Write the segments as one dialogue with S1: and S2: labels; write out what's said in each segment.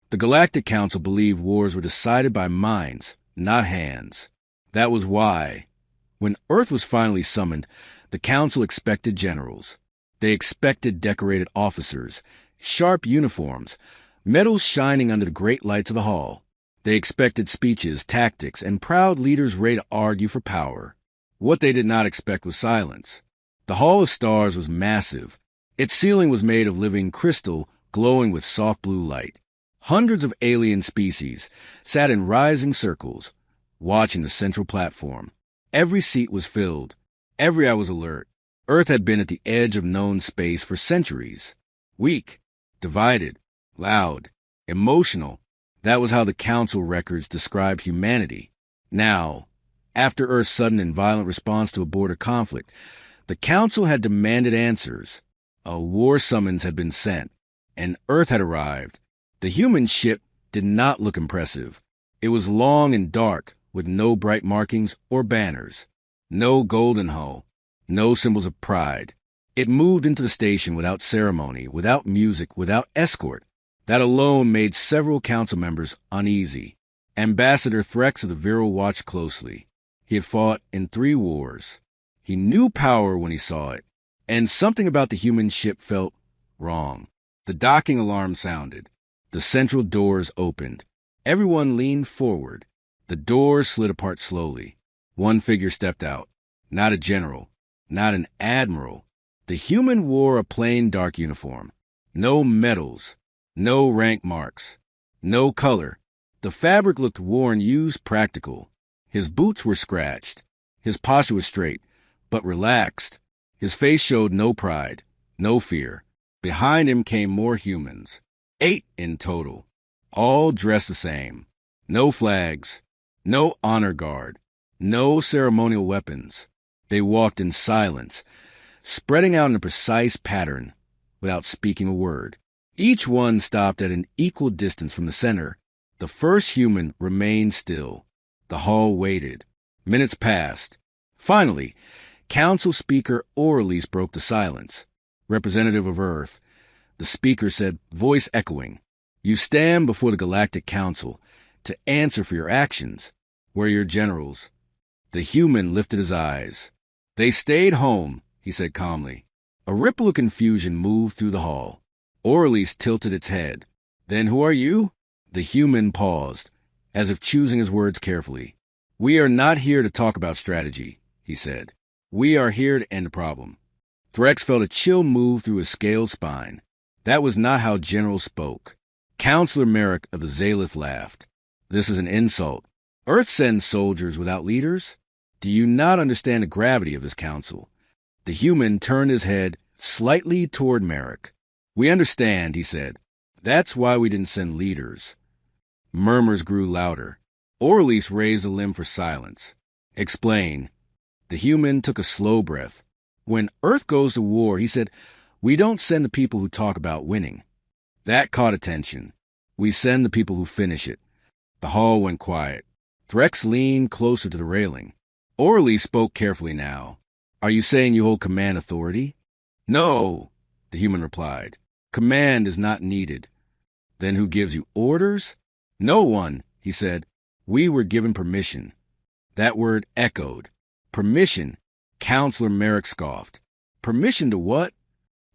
S1: The Galactic Council believed wars were decided by minds, not hands. That was why, when Earth was finally summoned, the Council expected generals. They expected decorated officers, sharp uniforms, medals shining under the great lights of the hall. They expected speeches, tactics, and proud leaders ready to argue for power. What they did not expect was silence. The Hall of Stars was massive. Its ceiling was made of living crystal, glowing with soft blue light. Hundreds of alien species sat in rising circles, watching the central platform. Every seat was filled. Every eye was alert. Earth had been at the edge of known space for centuries. Weak, divided, loud, emotional. That was how the Council records described humanity. Now, after Earth's sudden and violent response to a border conflict, the Council had demanded answers. A war summons had been sent, and Earth had arrived. The human ship did not look impressive. It was long and dark, with no bright markings or banners. No golden hull. No symbols of pride. It moved into the station without ceremony, without music, without escort. That alone made several council members uneasy. Ambassador Threx of the Viral watched closely. He had fought in 3 wars. He knew power when he saw it, and something about the human ship felt wrong. The docking alarm sounded. The central doors opened. Everyone leaned forward. The doors slid apart slowly. One figure stepped out. Not a general. Not an admiral. The human wore a plain dark uniform. No medals. No rank marks. No color. The fabric looked worn, used, practical. His boots were scratched. His posture was straight, but relaxed. His face showed no pride, no fear. Behind him came more humans. 8 in total. All dressed the same. No flags. No honor guard. No ceremonial weapons. They walked in silence, spreading out in a precise pattern, without speaking a word. Each one stopped at an equal distance from the center. The first human remained still. The hall waited. Minutes passed. Finally, Council Speaker Relentless broke the silence. Representative of Earth, the speaker said, voice echoing, "You stand before the Galactic Council to answer for your actions. Where are your generals?" The human lifted his eyes. "They stayed home," he said calmly. A ripple of confusion moved through the hall. Relentless tilted its head. "Then who are you?" The human paused, as if choosing his words carefully. "We are not here to talk about strategy," he said. "We are here to end the problem." Threx felt a chill move through his scaled spine. That was not how generals spoke. Counselor Merrick of the Zalith laughed. "This is an insult. Earth sends soldiers without leaders. Do you not understand the gravity of this council?" The human turned his head slightly toward Merrick. "We understand," he said. "That's why we didn't send leaders." Murmurs grew louder. Relentless raised a limb for silence. "Explain." The human took a slow breath. "When Earth goes to war," he said, "we don't send the people who talk about winning." That caught attention. "We send the people who finish it." The hall went quiet. Threx leaned closer to the railing. Relentless spoke carefully now. "Are you saying you hold command authority?" "No," the human replied. "Command is not needed." "Then who gives you orders?" "No one," he said. "We were given permission." That word echoed. Permission. Counselor Merrick scoffed. "Permission to what?"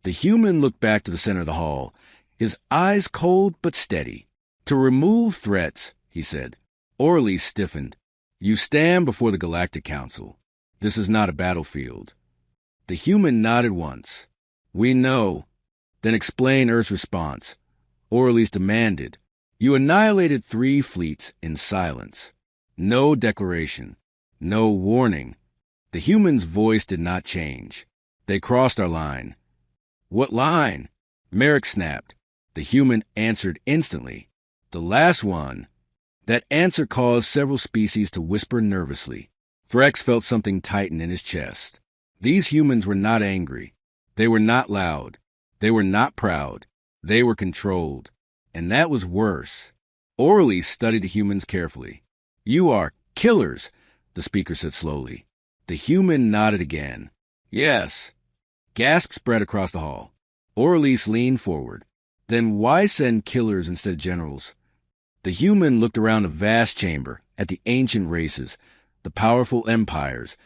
S1: The human looked back to the center of the hall, his eyes cold but steady. "To remove threats," he said. Relentless stiffened. "You stand before the Galactic Council. This is not a battlefield." The human nodded once. "We know." "Then explain Earth's response." Relentless demanded. "You annihilated 3 fleets in silence. No declaration. No warning." The human's voice did not change. "They crossed our line." "What line?" Merrick snapped. The human answered instantly. "The last one." That answer caused several species to whisper nervously. Threx felt something tighten in his chest. These humans were not angry. They were not loud. They were not proud. They were controlled. And that was worse. Relentless studied the humans carefully. "You are killers," the speaker said slowly. The human nodded again. "Yes." Gasps spread across the hall. Relentless leaned forward. "Then why send killers instead of generals? The human looked around the vast chamber at the ancient races, the powerful empires,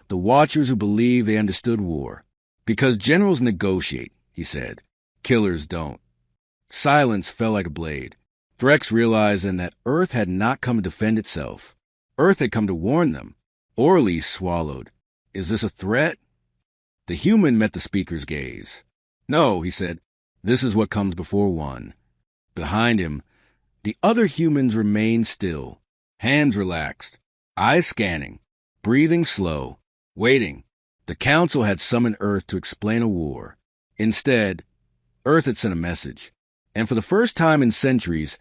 S1: the watchers who believed they understood war. Because generals negotiate, he said. Killers don't. Silence fell like a blade. Threx realized then that Earth had not come to defend itself. Earth had come to warn them. Orly swallowed. Is this a threat? The human met the speaker's gaze. No, he said. This is what comes before one. Behind him, the other humans remained still, hands relaxed, eyes scanning, breathing slow, waiting. The Council had summoned Earth to explain a war. Instead, Earth had sent a message. And for the first time in centuries,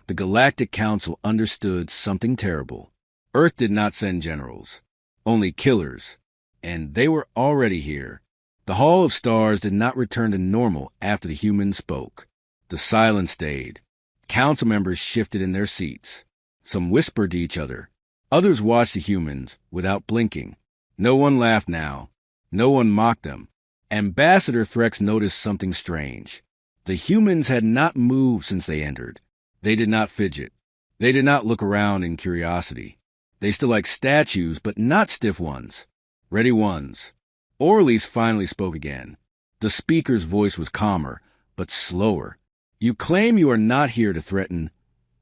S1: the Galactic Council understood something terrible. Earth did not send generals, only killers. And they were already here. The Hall of Stars did not return to normal after the humans spoke. The silence stayed. Council members shifted in their seats. Some whispered to each other. Others watched the humans without blinking. No one laughed now. No one mocked them. Ambassador Threx noticed something strange. The humans had not moved since they entered. They did not fidget. They did not look around in curiosity. They stood like statues, but not stiff ones. Ready ones. Orlys finally spoke again. The speaker's voice was calmer, but slower. You claim you are not here to threaten,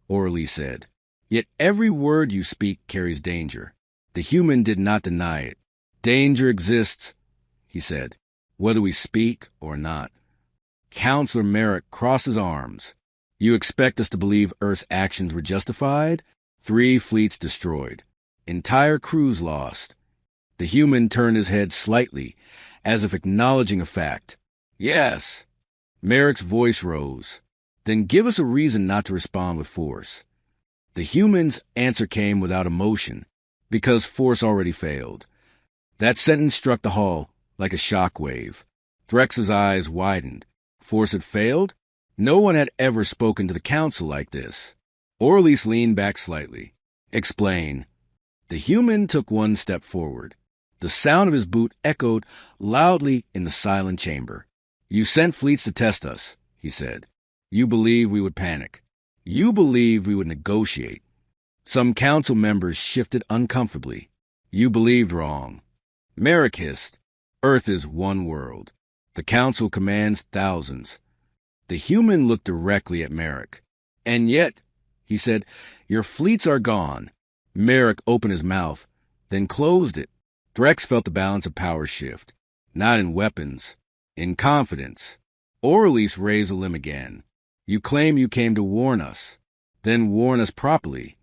S1: Orly said. Yet every word you speak carries danger. The human did not deny it. Danger exists, he said, whether we speak or not. Counselor Merrick crossed his arms. You expect us to believe Earth's actions were justified? 3 fleets destroyed. Entire crews lost. The human turned his head slightly, as if acknowledging a fact. Yes. Merrick's voice rose. Then give us a reason not to respond with force. The human's answer came without emotion, because force already failed. That sentence struck the hall like a shockwave. Threx's eyes widened. Force had failed? No one had ever spoken to the council like this. Orlys leaned back slightly. Explain. The human took one step forward. The sound of his boot echoed loudly in the silent chamber. You sent fleets to test us, he said. You believed we would panic. You believed we would negotiate. Some council members shifted uncomfortably. You believed wrong. Merrick hissed. Earth is one world. The council commands thousands. The human looked directly at Merrick. And yet, he said, your fleets are gone. Merrick opened his mouth, then closed it. Threx felt the balance of power shift. Not in weapons, in confidence. Orlys raised a limb again. You claim you came to warn us. Then warn us properly.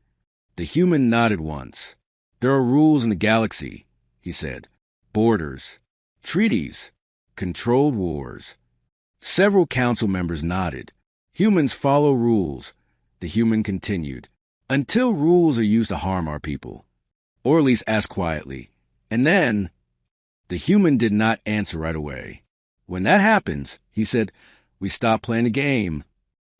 S1: The human nodded once. There are rules in the galaxy, he said. Borders, treaties, controlled wars. Several council members nodded. Humans follow rules, the human continued. Until rules are used to harm our people. Orlys asked quietly. And then, the human did not answer right away. When that happens, he said, we stop playing the game.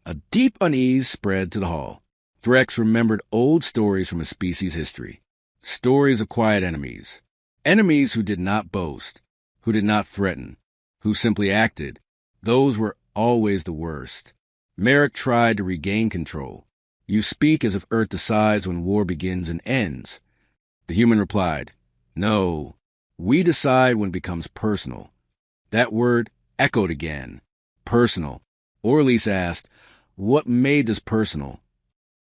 S1: A deep unease spread to the hall. Threx remembered old stories from his species' history. Stories of quiet enemies. Enemies who did not boast, who did not threaten, who simply acted. Those were always the worst. Merrick tried to regain control. You speak as if Earth decides when war begins and ends. The human replied, no, we decide when it becomes personal. That word echoed again. Personal. Orlys asked, what made this personal?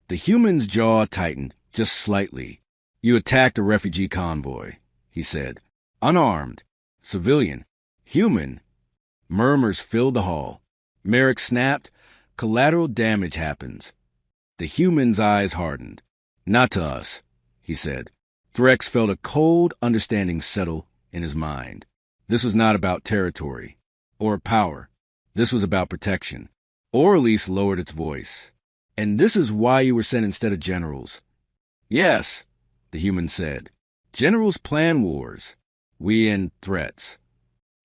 S1: The human's jaw tightened just slightly. You attacked a refugee convoy, he said. Unarmed. Civilian. Human. Murmurs filled the hall. Merrick snapped. Collateral damage happens. The human's eyes hardened. Not to us, he said. Threx felt a cold understanding settle in his mind. This was not about territory or power. This was about protection. Orlys lowered its voice. And this is why you were sent instead of generals. Yes, the human said. Generals plan wars. We end threats.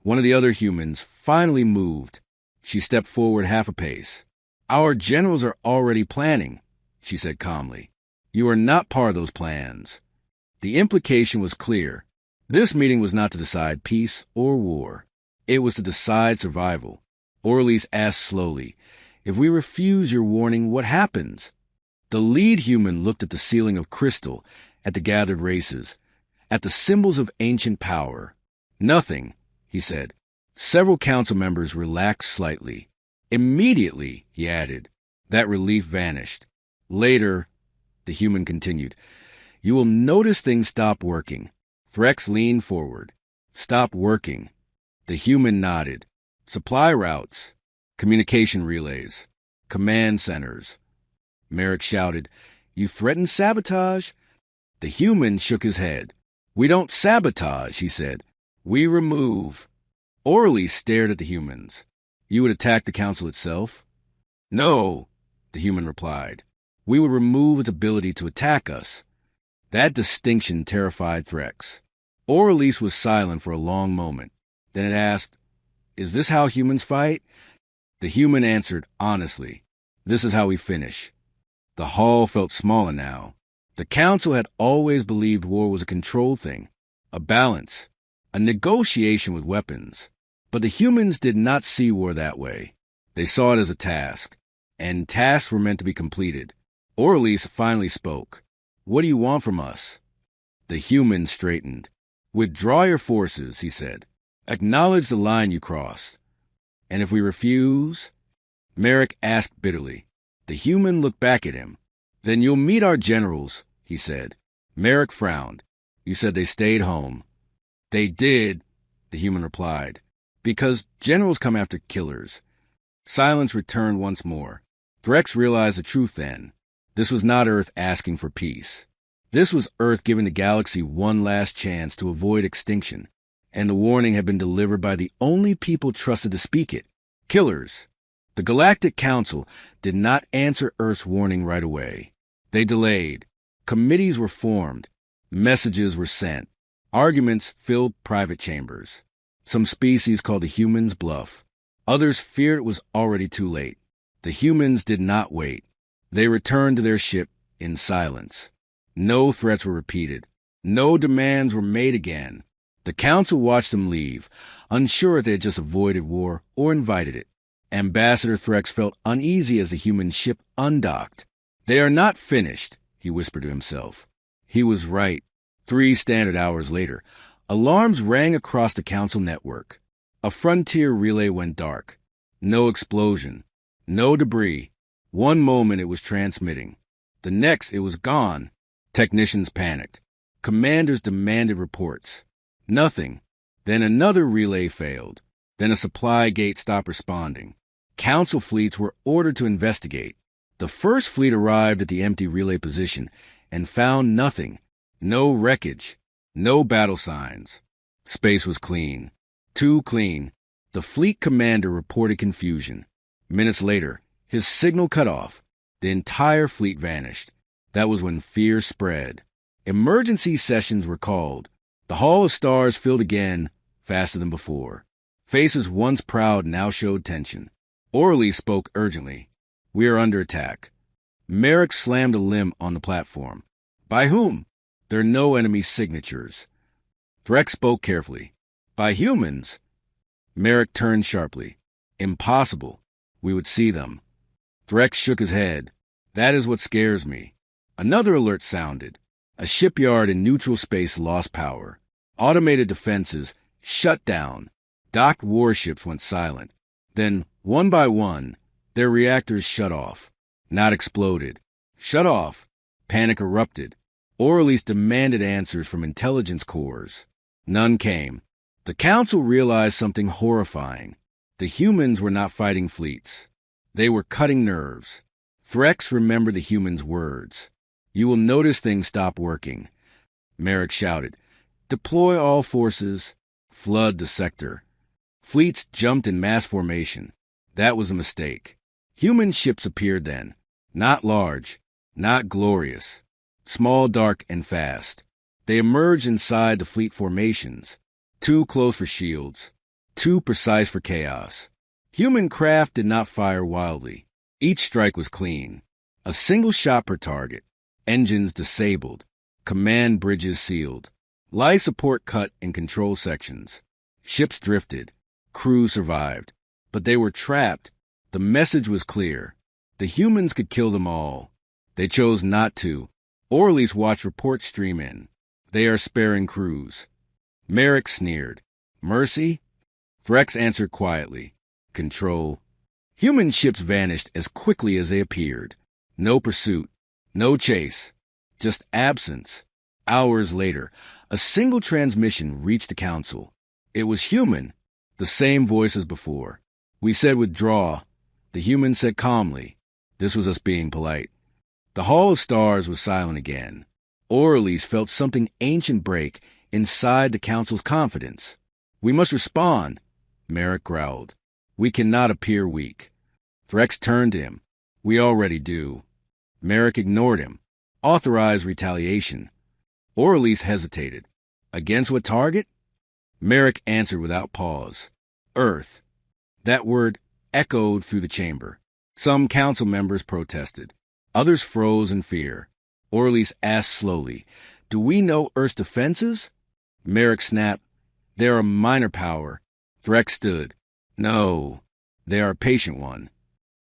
S1: One of the other humans finally moved. She stepped forward half a pace. Our generals are already planning, she said calmly. You are not part of those plans. The implication was clear. This meeting was not to decide peace or war. It was to decide survival. Orlys asked slowly, if we refuse your warning, what happens? The lead human looked at the ceiling of crystal, at the gathered races, at the symbols of ancient power. Nothing, he said. Several council members relaxed slightly. Immediately, he added. That relief vanished. Later, the human continued, you will notice things stop working. Threx leaned forward. Stop working. The human nodded. Supply routes, communication relays, command centers. Merrick shouted, you threaten sabotage? The human shook his head. We don't sabotage, he said. We remove. Orly stared at the humans. You would attack the council itself? No, the human replied. We would remove its ability to attack us. That distinction terrified Threx. Orelise was silent for a long moment. Then it asked, is this how humans fight? The human answered honestly, this is how we finish. The hall felt smaller now. The council had always believed war was a control thing, a balance, a negotiation with weapons. But the humans did not see war that way. They saw it as a task, and tasks were meant to be completed. Orelise finally spoke. What do you want from us? The human straightened. Withdraw your forces, he said. Acknowledge the line you crossed. And if we refuse? Merrick asked bitterly. The human looked back at him. Then you'll meet our generals, he said. Merrick frowned. You said they stayed home. They did, the human replied. Because generals come after killers. Silence returned once more. Threx realized the truth then. This was not Earth asking for peace. This was Earth giving the galaxy one last chance to avoid extinction, and the warning had been delivered by the only people trusted to speak it, killers. The Galactic Council did not answer Earth's warning right away. They delayed. Committees were formed. Messages were sent. Arguments filled private chambers. Some species called the humans bluff. Others feared it was already too late. The humans did not wait. They returned to their ship in silence. No threats were repeated. No demands were made again. The council watched them leave, unsure if they had just avoided war or invited it. Ambassador Threx felt uneasy as the human ship undocked. They are not finished, he whispered to himself. He was right. 3 standard hours later, alarms rang across the council network. A frontier relay went dark. No explosion. No debris. One moment it was transmitting. The next it was gone. Technicians panicked. Commanders demanded reports. Nothing. Then another relay failed. Then a supply gate stopped responding. Council fleets were ordered to investigate. The first fleet arrived at the empty relay position and found nothing. No wreckage. No battle signs. Space was clean. Too clean. The fleet commander reported confusion. Minutes later, his signal cut off. The entire fleet vanished. That was when fear spread. Emergency sessions were called. The Hall of Stars filled again, faster than before. Faces once proud now showed tension. Orly spoke urgently. We are under attack. Merrick slammed a limb on the platform. By whom? There are no enemy signatures. Threx spoke carefully. By humans. Merrick turned sharply. Impossible. We would see them. Threx shook his head. That is what scares me. Another alert sounded. A shipyard in neutral space lost power. Automated defenses shut down. Docked warships went silent. Then, one by one, their reactors shut off. Not exploded. Shut off. Panic erupted. Orelise demanded answers from intelligence corps. None came. The council realized something horrifying. The humans were not fighting fleets. They were cutting nerves. Threx remembered the humans' words. You will notice things stop working. Merrick shouted. Deploy all forces. Flood the sector. Fleets jumped in mass formation. That was a mistake. Human ships appeared then. Not large. Not glorious. Small, dark, and fast. They emerged inside the fleet formations. Too close for shields. Too precise for chaos. Human craft did not fire wildly. Each strike was clean. A single shot per target. Engines disabled. Command bridges sealed. Life support cut in control sections. Ships drifted. Crews survived. But they were trapped. The message was clear. The humans could kill them all. They chose not to, or at least watch reports stream in. They are sparing crews. Merrick sneered. Mercy? Threx answered quietly. Control. Human ships vanished as quickly as they appeared. No pursuit. No chase. Just absence. Hours later, a single transmission reached the Council. It was human, the same voice as before. We said withdraw. The human said calmly. This was us being polite. The Hall of Stars was silent again. Orleans felt something ancient break inside the Council's confidence. We must respond, Merrick growled. We cannot appear weak. Threx turned to him. We already do. Merrick ignored him. Authorized retaliation. Orleans hesitated. Against what target? Merrick answered without pause. Earth. That word echoed through the chamber. Some council members protested. Others froze in fear. Orleans asked slowly, Do we know Earth's defenses? Merrick snapped, They are a minor power. Threx stood. No, they are a patient one.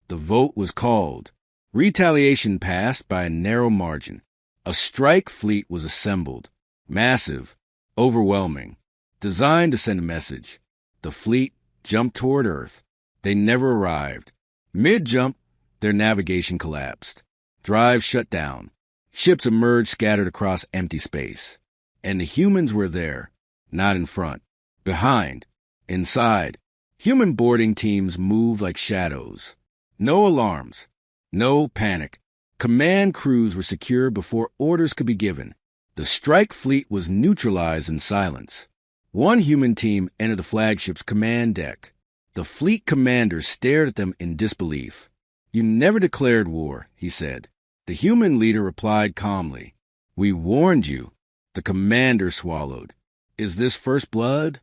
S1: The vote was called. Retaliation passed by a narrow margin. A strike fleet was assembled. Massive, overwhelming, designed to send a message. The fleet jumped toward Earth. They never arrived. Mid-jump, their navigation collapsed. Drive shut down. Ships emerged scattered across empty space. And the humans were there, not in front, behind, inside. Human boarding teams moved like shadows. No alarms. No panic. Command crews were secured before orders could be given. The strike fleet was neutralized in silence. One human team entered the flagship's command deck. The fleet commander stared at them in disbelief. You never declared war, he said. The human leader replied calmly. We warned you. The commander swallowed. Is this first blood?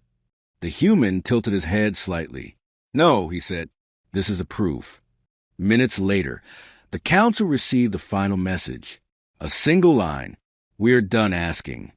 S1: The human tilted his head slightly. No, he said. This is a proof. Minutes later, the council received the final message. A single line. We're done asking.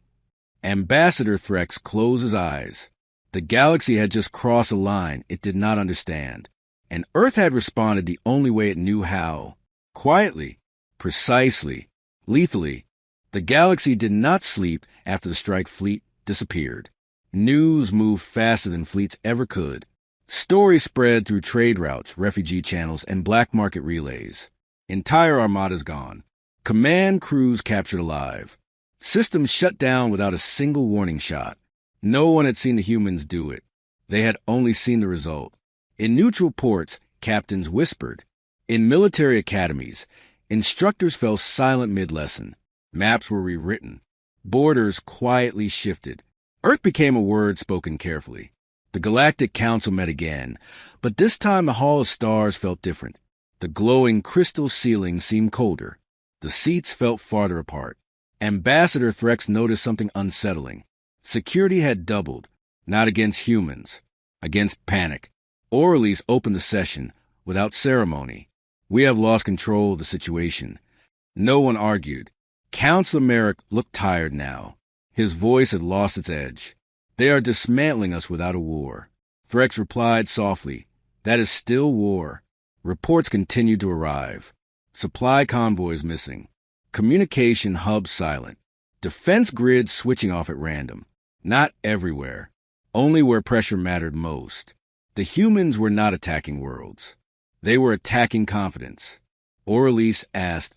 S1: Ambassador Threx closed his eyes. The galaxy had just crossed a line it did not understand, and Earth had responded the only way it knew how. Quietly, precisely, lethally. The galaxy did not sleep after the strike fleet disappeared. News moved faster than fleets ever could. Stories spread through trade routes, refugee channels, and black market relays. Entire armadas gone. Command crews captured alive. Systems shut down without a single warning shot. No one had seen the humans do it. They had only seen the result. In neutral ports, captains whispered. In military academies, instructors fell silent mid-lesson. Maps were rewritten. Borders quietly shifted. Earth became a word spoken carefully. The Galactic Council met again, but this time the Hall of Stars felt different. The glowing crystal ceiling seemed colder. The seats felt farther apart. Ambassador Threx noticed something unsettling. Security had doubled, not against humans, against panic. Orleans opened the session without ceremony. We have lost control of the situation. No one argued. Councilor Merrick looked tired now. His voice had lost its edge. They are dismantling us without a war. Threx replied softly, That is still war. Reports continued to arrive. Supply convoys missing. Communication hubs silent. Defense grids switching off at random. Not everywhere. Only where pressure mattered most. The humans were not attacking worlds. They were attacking confidence. Orleans asked,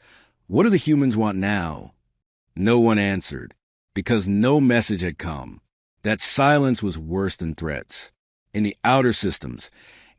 S1: What do the humans want now? No one answered, because no message had come. That silence was worse than threats. In the outer systems,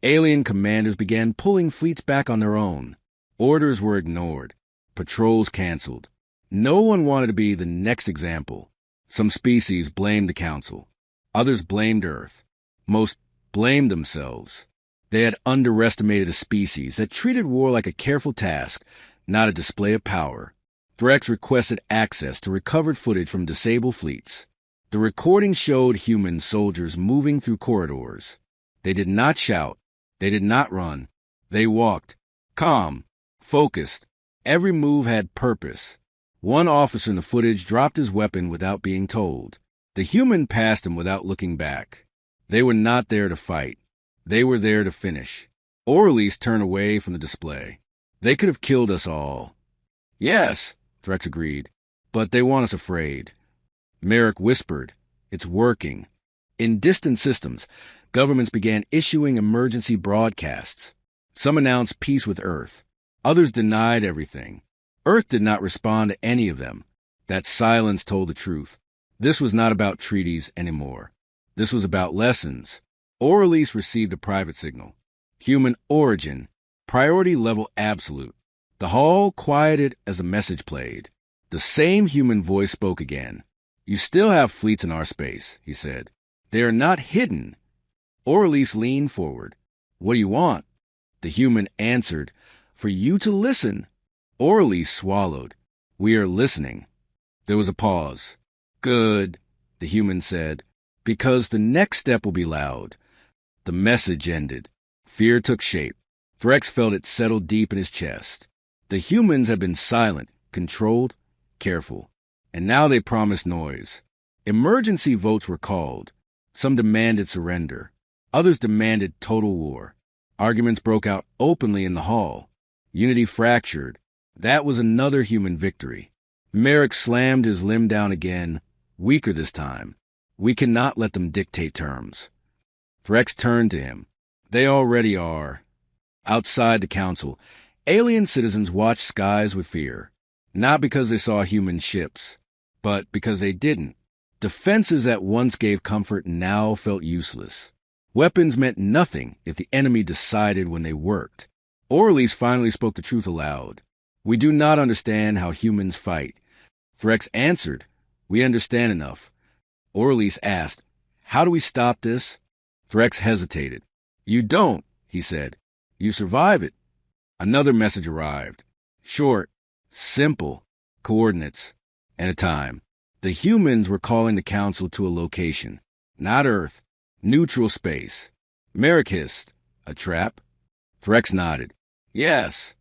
S1: alien commanders began pulling fleets back on their own. Orders were ignored. Patrols canceled. No one wanted to be the next example. Some species blamed the Council. Others blamed Earth. Most blamed themselves. They had underestimated a species that treated war like a careful task, not a display of power. Threx requested access to recovered footage from disabled fleets. The recording showed human soldiers moving through corridors. They did not shout. They did not run. They walked. Calm. Focused. Every move had purpose. One officer in the footage dropped his weapon without being told. The human passed him without looking back. They were not there to fight. They were there to finish. Orleans turned away from the display. They could have killed us all. Yes, Threx agreed. But they want us afraid. Merrick whispered, "It's working." In distant systems, governments began issuing emergency broadcasts. Some announced peace with Earth. Others denied everything. Earth did not respond to any of them. That silence told the truth. This was not about treaties anymore. This was about lessons. Orelise received a private signal. Human origin. Priority level absolute. The hall quieted as a message played. The same human voice spoke again. "You still have fleets in our space," he said. "They are not hidden." Orelise leaned forward. "What do you want?" The human answered, "For you to listen." Orelise swallowed. "We are listening." There was a pause. "Good," the human said, "because the next step will be loud." The message ended. Fear took shape. Threx felt it settle deep in his chest. The humans had been silent, controlled, careful. And now they promised noise. Emergency votes were called. Some demanded surrender. Others demanded total war. Arguments broke out openly in the hall. Unity fractured. That was another human victory. Merrick slammed his limb down again, weaker this time. "We cannot let them dictate terms." Threx turned to him. "They already are." Outside the council, alien citizens watched skies with fear. Not because they saw human ships, but because they didn't. Defenses that once gave comfort now felt useless. Weapons meant nothing if the enemy decided when they worked. Orelise finally spoke the truth aloud. "We do not understand how humans fight." Threx answered, "We understand enough." Orelise asked, "How do we stop this?" Threx hesitated. "You don't," he said. "You survive it." Another message arrived. Short, simple, coordinates, and a time. The humans were calling the council to a location. Not Earth. Neutral space. Merrick hissed, "A trap?" Threx nodded. "Yes."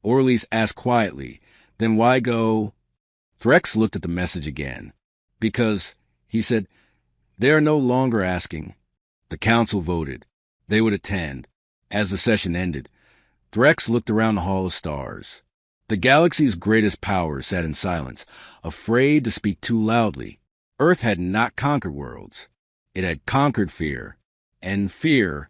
S1: Orelise asked quietly, "Then why go?" Threx looked at the message again. "Because," he said, "they are no longer asking." The council voted. They would attend. As the session ended, Threx looked around the Hall of Stars. The galaxy's greatest powers sat in silence, afraid to speak too loudly. Earth had not conquered worlds. It had conquered fear. And fear,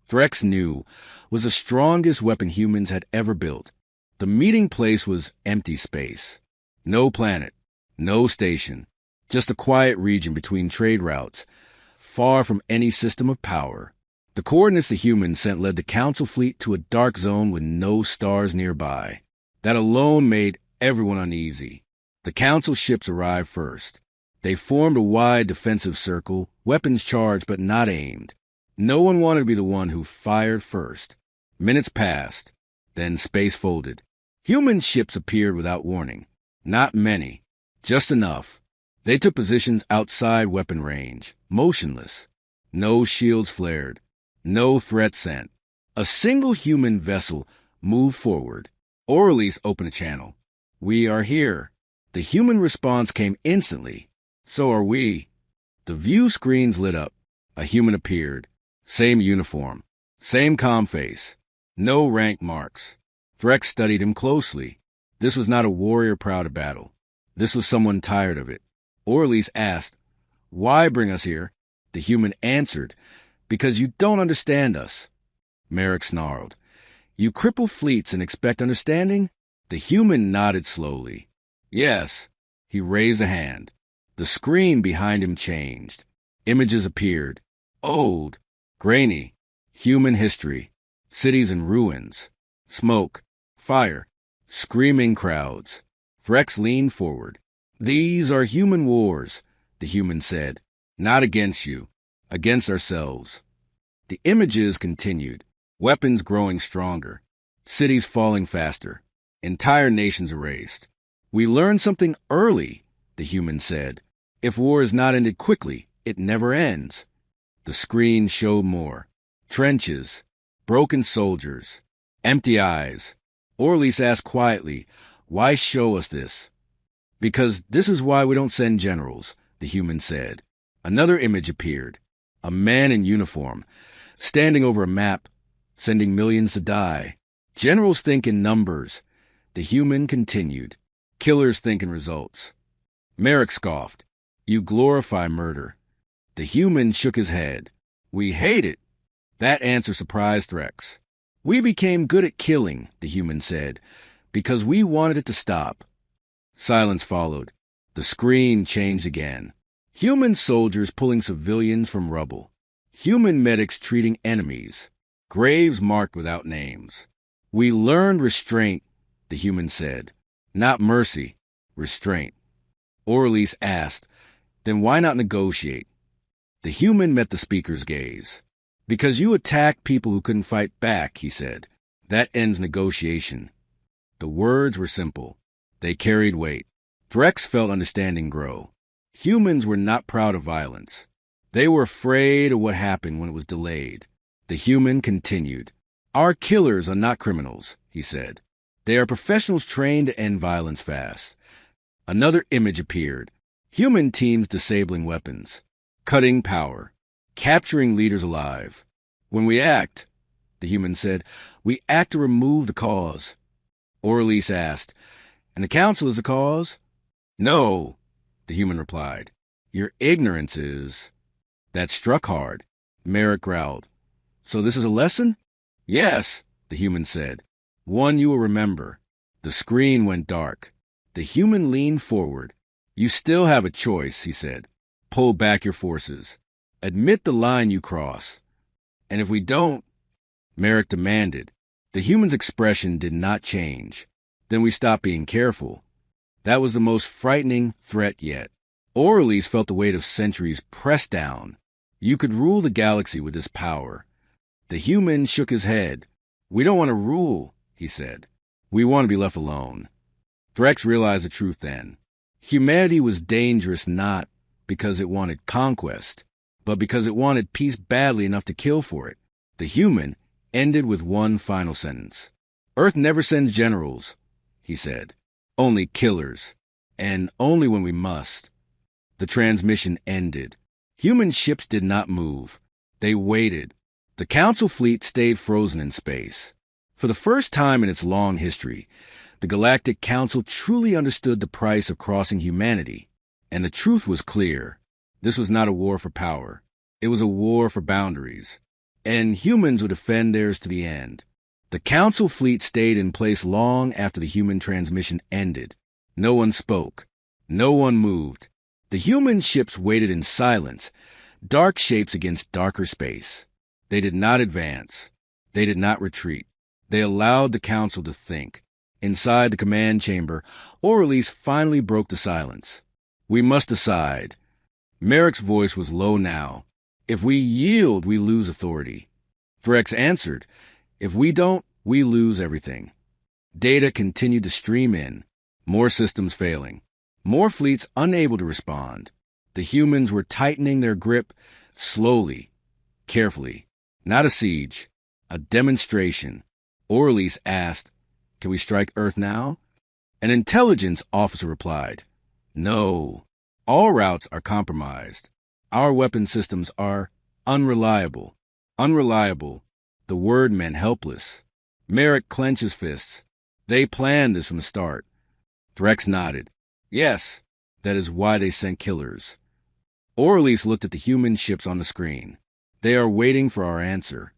S1: Threx knew, was the strongest weapon humans had ever built. The meeting place was empty space. No planet, no station, just a quiet region between trade routes, far from any system of power. The coordinates the humans sent led the council fleet to a dark zone with no stars nearby. That alone made everyone uneasy. The council ships arrived first. They formed a wide defensive circle, weapons charged but not aimed. No one wanted to be the one who fired first. Minutes passed. Then space folded. Human ships appeared without warning. Not many. Just enough. They took positions outside weapon range, motionless. No shields flared. No threat sent. A single human vessel moved forward. Orelise opened a channel. "We are here." The human response came instantly. "So are we." The view screens lit up. A human appeared. Same uniform. Same calm face. No rank marks. Threx studied him closely. This was not a warrior proud of battle. This was someone tired of it. Orelise asked, "Why bring us here?" The human answered, "Because you don't understand us." Merrick snarled, "You cripple fleets and expect understanding?" The human nodded slowly. "Yes." He raised a hand. The screen behind him changed. Images appeared. Old, grainy, human history, cities in ruins, smoke, fire, screaming crowds. Threx leaned forward. "These are human wars," the human said. "Not against you, against ourselves." The images continued, weapons growing stronger, cities falling faster, entire nations erased. "We learned something early," the human said. "If war is not ended quickly, it never ends." The screen showed more. Trenches, broken soldiers, empty eyes. Orelise asked quietly, "Why show us this?" "Because this is why we don't send generals," the human said. Another image appeared. A man in uniform, standing over a map, sending millions to die. "Generals think in numbers." The human continued. Killers think in results. Merrick scoffed. You glorify murder. The human shook his head. We hate it. That answer surprised Threx. We became good at killing, the human said, because we wanted it to stop. Silence followed. The screen changed again. Human soldiers pulling civilians from rubble. Human medics treating enemies. Graves marked without names. We learned restraint, the human said. Not mercy, restraint. Orleans asked, then why not negotiate? The human met the speaker's gaze. Because you attacked people who couldn't fight back, he said. That ends negotiation. The words were simple. They carried weight. Threx felt understanding grow. Humans were not proud of violence. They were afraid of what happened when it was delayed. The human continued. Our killers are not criminals, he said. They are professionals trained to end violence fast. Another image appeared. Human teams disabling weapons. Cutting power. Capturing leaders alive. When we act, the human said, we act to remove the cause. Orleans asked, and the council is the cause? No, the human replied. Your ignorance is. That struck hard. Merrick growled. So this is a lesson? Yes, the human said. One you will remember. The screen went dark. The human leaned forward. You still have a choice, he said. Pull back your forces. Admit the line you cross. And if we don't, Merrick demanded. The human's expression did not change. Then we stopped being careful. That was the most frightening threat yet. Orleans felt the weight of centuries pressed down. You could rule the galaxy with this power. The human shook his head. We don't want to rule, he said. We want to be left alone. Threx realized the truth then. Humanity was dangerous not because it wanted conquest, but because it wanted peace badly enough to kill for it. The human ended with one final sentence. Earth never sends generals, he said. Only killers, and only when we must. The transmission ended. Human ships did not move. They waited. The Council fleet stayed frozen in space. For the first time in its long history, the Galactic Council truly understood the price of crossing humanity. And the truth was clear. This was not a war for power. It was a war for boundaries. And humans would defend theirs to the end. The Council fleet stayed in place long after the human transmission ended. No one spoke. No one moved. The human ships waited in silence, dark shapes against darker space. They did not advance. They did not retreat. They allowed the Council to think. Inside the command chamber, Orleans finally broke the silence. We must decide. Merrick's voice was low now. If we yield, we lose authority. Threx answered. If we don't, we lose everything. Data continued to stream in. More systems failing. More fleets unable to respond. The humans were tightening their grip slowly, carefully. Not a siege, a demonstration. Orleans asked, Can we strike Earth now? An intelligence officer replied, No. All routes are compromised. Our weapon systems are unreliable. Unreliable. The word meant helpless. Merrick clenched his fists. They planned this from the start. Threx nodded. Yes, that is why they sent killers. Orleans looked at the human ships on the screen. They are waiting for our answer.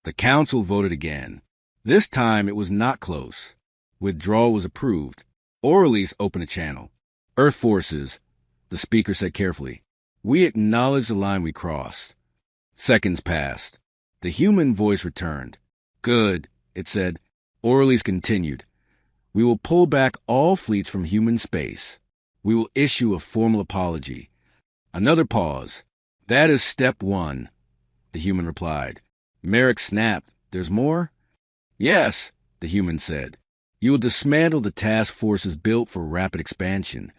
S1: The Council voted again. This time it was not close. Withdrawal was approved. Orleans opened a channel. Earth forces, the speaker said carefully. We acknowledge the line we crossed. Seconds passed. The human voice returned. Good, it said. Orleans continued. We will pull back all fleets from human space. We will issue a formal apology. Another pause. That is step one, the human replied. Merrick snapped. There's more? Yes, the human said. You will dismantle the task forces built for rapid expansion.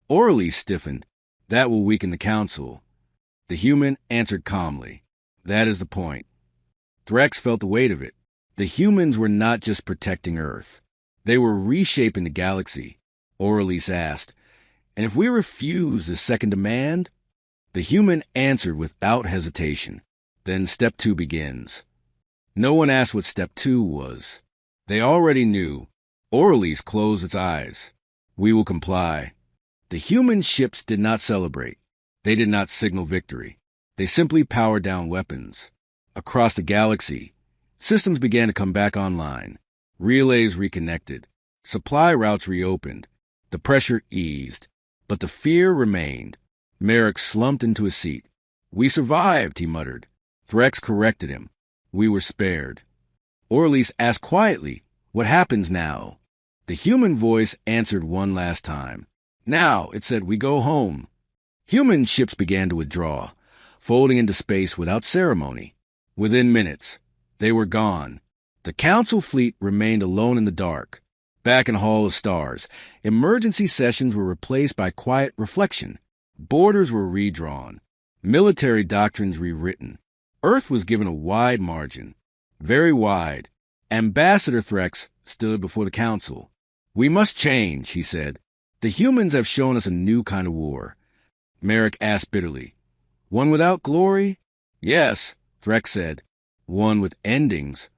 S1: Orleans stiffened. That will weaken the Council. The human answered calmly. That is the point. Threx felt the weight of it. The humans were not just protecting Earth. They were reshaping the galaxy. Orleans asked, And if we refuse this second demand? The human answered without hesitation. Then step 2 begins. No one asked what step 2 was. They already knew. Orleans closed its eyes. We will comply. The human ships did not celebrate. They did not signal victory. They simply powered down weapons. Across the galaxy, systems began to come back online. Relays reconnected. Supply routes reopened. The pressure eased. But the fear remained. Merrick slumped into his seat. "We survived," he muttered. Threx corrected him. "We were spared." Orleans asked quietly, "What happens now?" The human voice answered one last time. "Now," it said, "we go home." Human ships began to withdraw, folding into space without ceremony. Within minutes, they were gone. The Council fleet remained alone in the dark. Back in Hall of Stars, emergency sessions were replaced by quiet reflection. Borders were redrawn. Military doctrines rewritten. Earth was given a wide margin. Very wide. Ambassador Threx stood before the Council. "We must change," he said. "The humans have shown us a new kind of war." Merrick asked bitterly. "One without glory?" "Yes," Threx said. "One with endings."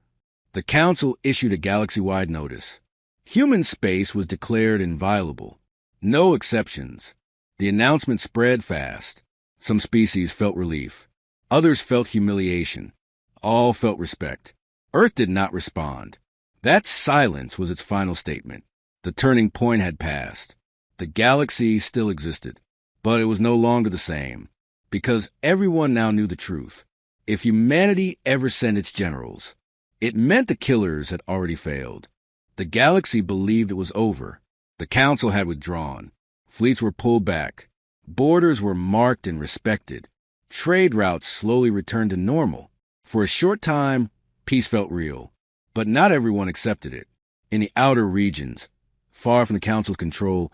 S1: The Council issued a galaxy-wide notice. Human space was declared inviolable. No exceptions. The announcement spread fast. Some species felt relief. Others felt humiliation. All felt respect. Earth did not respond. That silence was its final statement. The turning point had passed. The galaxy still existed, but it was no longer the same, because everyone now knew the truth. If humanity ever sent its generals, it meant the killers had already failed. The galaxy believed it was over. The Council had withdrawn. Fleets were pulled back. Borders were marked and respected. Trade routes slowly returned to normal. For a short time, peace felt real. But not everyone accepted it. In the outer regions, far from the Council's control,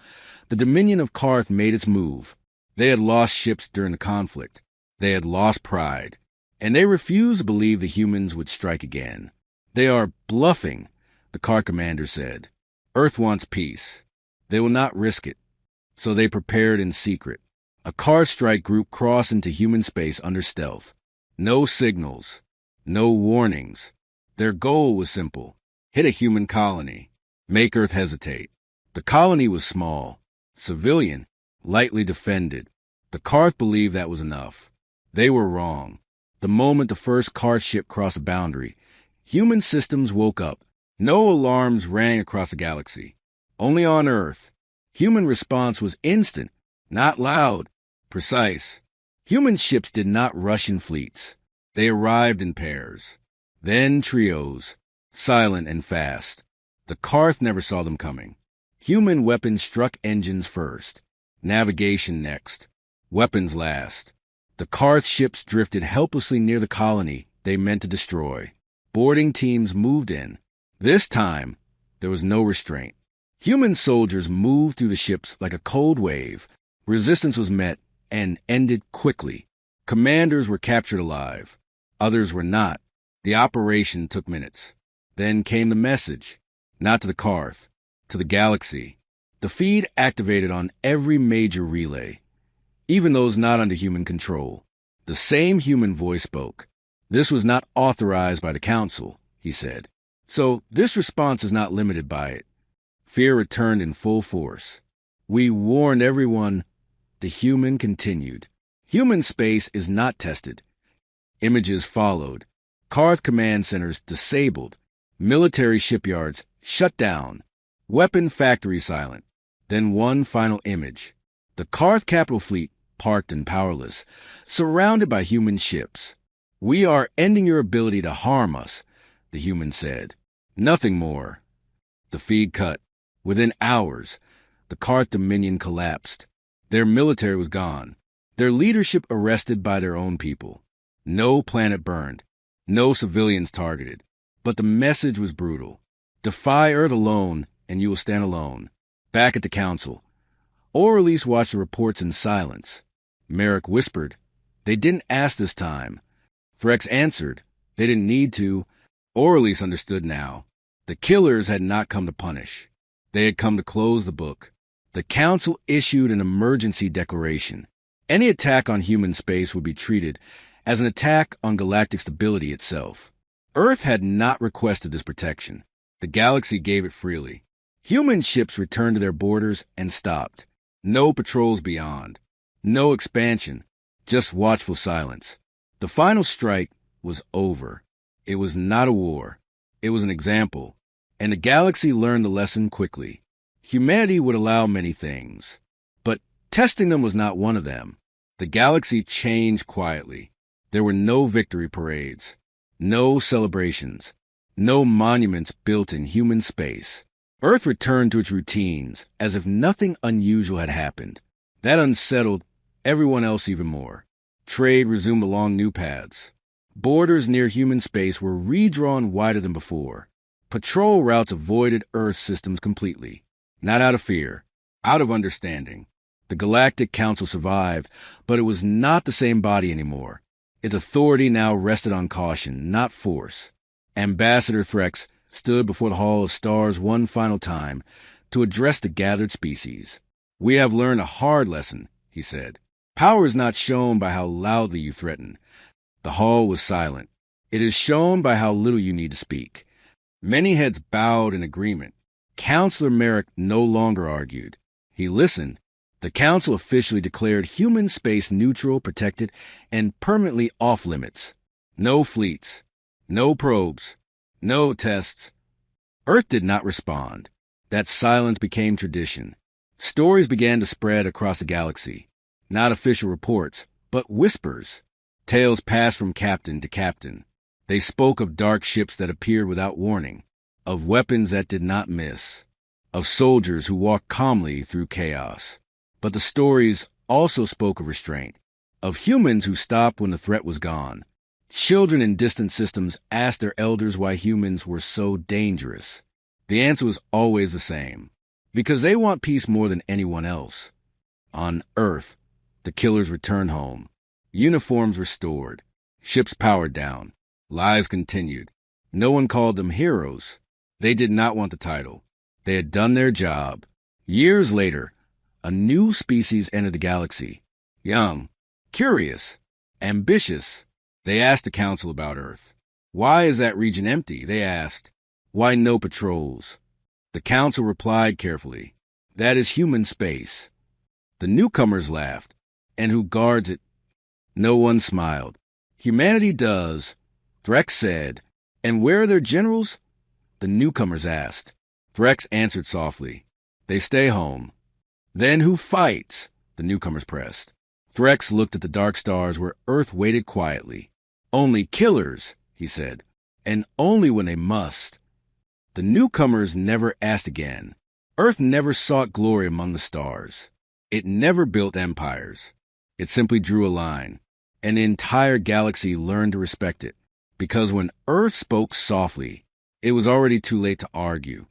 S1: the Dominion of Karth made its move. They had lost ships during the conflict. They had lost pride. And they refused to believe the humans would strike again. "They are bluffing," the Karth commander said. "Earth wants peace. They will not risk it." So they prepared in secret. A Karth strike group crossed into human space under stealth. No signals. No warnings. Their goal was simple: hit a human colony. Make Earth hesitate. The colony was small, civilian, lightly defended. The Karth believed that was enough. They were wrong. The moment the first Karth ship crossed a boundary, human systems woke up. No alarms rang across the galaxy. Only on Earth. Human response was instant, not loud, precise. Human ships did not rush in fleets. They arrived in pairs. Then trios, silent and fast. The Karth never saw them coming. Human weapons struck engines first. Navigation next. Weapons last. The Karth ships drifted helplessly near the colony they meant to destroy. Boarding teams moved in. This time, there was no restraint. Human soldiers moved through the ships like a cold wave. Resistance was met and ended quickly. Commanders were captured alive. Others were not. The operation took minutes. Then came the message, not to the Karth, to the galaxy. The feed activated on every major relay, even those not under human control. The same human voice spoke. "This was not authorized by the Council," he said. "So this response is not limited by it." Fear returned in full force. "We warned everyone." The human continued. Human space is not tested. Images followed. Karth command centers disabled. Military shipyards shut down. Weapon factories silent. Then one final image. The Karth capital fleet parked and powerless, surrounded by human ships. "We are ending your ability to harm us," the human said. "Nothing more." The feed cut. Within hours, the Karth Dominion collapsed. Their military was gone. Their leadership arrested by their own people. No planet burned. No civilians targeted. But the message was brutal. Defy Earth alone, and you will stand alone. Back at the Council, Orleans watched the reports in silence. Merrick whispered, "They didn't ask this time." Threx answered, "They didn't need to." Orleans understood now. The killers had not come to punish. They had come to close the book. The Council issued an emergency declaration. Any attack on human space would be treated as an attack on galactic stability itself. Earth had not requested this protection. The galaxy gave it freely. Human ships returned to their borders and stopped. No patrols beyond. No expansion. Just watchful silence. The final strike was over. It was not a war. It was an example. And the galaxy learned the lesson quickly. Humanity would allow many things, but testing them was not one of them. The galaxy changed quietly. There were no victory parades, no celebrations, no monuments built in human space. Earth returned to its routines as if nothing unusual had happened. That unsettled everyone else even more. Trade resumed along new paths. Borders near human space were redrawn wider than before. Patrol routes avoided Earth systems completely. Not out of fear, out of understanding. The Galactic Council survived, but it was not the same body anymore. Its authority now rested on caution, not force. Ambassador Threx stood before the Hall of Stars one final time to address the gathered species. "We have learned a hard lesson," he said. "Power is not shown by how loudly you threaten." The hall was silent. "It is shown by how little you need to speak." Many heads bowed in agreement. Counselor Merrick no longer argued. He listened. The council officially declared human space neutral, protected, and permanently off-limits. No fleets. No probes. No tests. Earth did not respond. That silence became tradition. Stories began to spread across the galaxy. Not official reports, but whispers. Tales passed from captain to captain. They spoke of dark ships that appeared without warning, of weapons that did not miss, of soldiers who walked calmly through chaos. But the stories also spoke of restraint, of humans who stopped when the threat was gone. Children in distant systems asked their elders why humans were so dangerous. The answer was always the same: because they want peace more than anyone else. On Earth, the killers returned home. Uniforms restored. Ships powered down. Lives continued. No one called them heroes. They did not want the title. They had done their job. Years later, a new species entered the galaxy. Young, curious, ambitious. They asked the council about Earth. "Why is that region empty?" they asked. "Why no patrols?" The council replied carefully, "That is human space." The newcomers laughed. "And who guards it?" No one smiled. "Humanity does," Threx said. "And where are their generals?" The newcomers asked. Threx answered softly, "They stay home." "Then who fights?" the newcomers pressed. Threx looked at the dark stars where Earth waited quietly. "Only killers," he said, "and only when they must." The newcomers never asked again. Earth never sought glory among the stars. It never built empires. It simply drew a line, and the entire galaxy learned to respect it. Because when Earth spoke softly, it was already too late to argue.